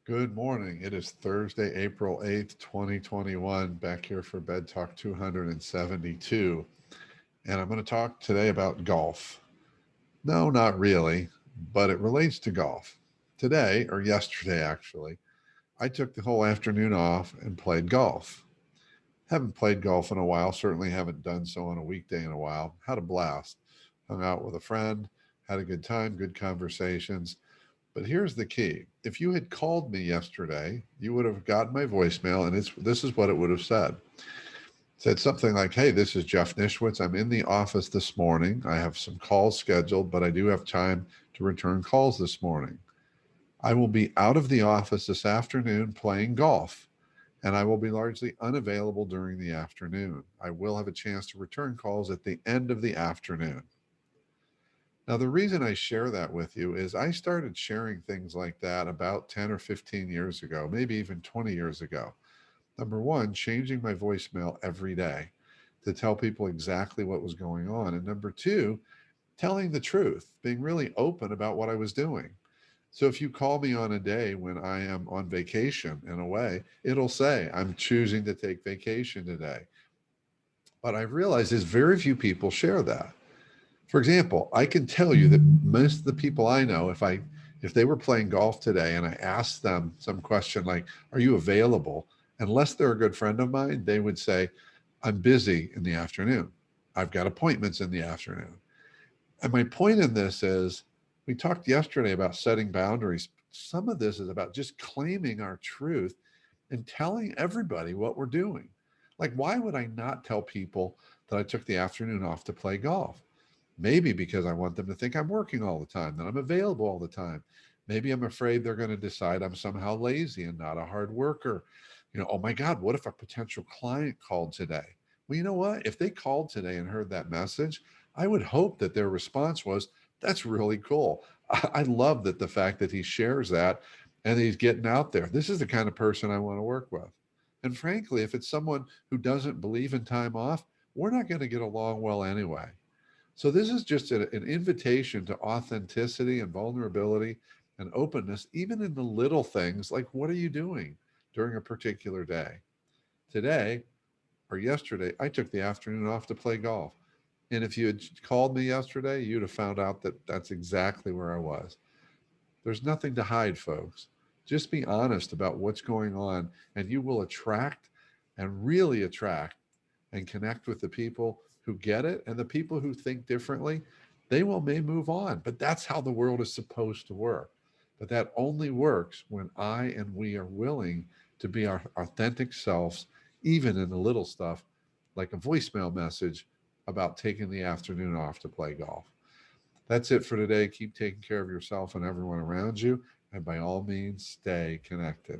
Good morning. It is Thursday, April 8th, 2021, back here for Bed Talk 272. And I'm going to talk today about golf. No, not really, but it relates to golf. Today, or yesterday actually, I took the whole afternoon off and played golf. Haven't played golf in a while, certainly haven't done so on a weekday in a while. Had a blast. Hung out with a friend, had a good time, good conversations. But here's the key. If you had called me yesterday, you would have gotten my voicemail, and this is what it would have said. It said something like, "Hey, this is Jeff Nischwitz. I'm in the office this morning. I have some calls scheduled, but I do have time to return calls this morning. I will be out of the office this afternoon playing golf, and I will be largely unavailable during the afternoon. I will have a chance to return calls at the end of the afternoon." Now, the reason I share that with you is I started sharing things like that about 10 or 15 years ago, maybe even 20 years ago. Number one, changing my voicemail every day to tell people exactly what was going on. And number two, telling the truth, being really open about what I was doing. So if you call me on a day when I am on vacation and away, it'll say, "I'm choosing to take vacation today." But I've realized is very few people share that. For example, I can tell you that most of the people I know, if they were playing golf today and I asked them some question like, "Are you available?" Unless they're a good friend of mine, they would say, "I'm busy in the afternoon. I've got appointments in the afternoon." And my point in this is we talked yesterday about setting boundaries. Some of this is about just claiming our truth and telling everybody what we're doing. Like, why would I not tell people that I took the afternoon off to play golf? Maybe because I want them to think I'm working all the time, that I'm available all the time. Maybe I'm afraid they're going to decide I'm somehow lazy and not a hard worker. Oh my God, what if a potential client called today? Well, you know what? If they called today and heard that message, I would hope that their response was, "That's really cool. I love that the fact that he shares that and he's getting out there. This is the kind of person I want to work with." And frankly, if it's someone who doesn't believe in time off, we're not going to get along well anyway. So this is just an invitation to authenticity and vulnerability and openness, even in the little things like what are you doing during a particular day? Today or yesterday, I took the afternoon off to play golf. And if you had called me yesterday, you'd have found out that that's exactly where I was. There's nothing to hide, folks. Just be honest about what's going on, and you will attract and really attract and connect with the people who get it and the people who think differently. They will may move on, but that's how the world is supposed to work. But that only works when I and we are willing to be our authentic selves, even in the little stuff like a voicemail message about taking the afternoon off to play golf. That's it for today. Keep taking care of yourself and everyone around you. And by all means, stay connected.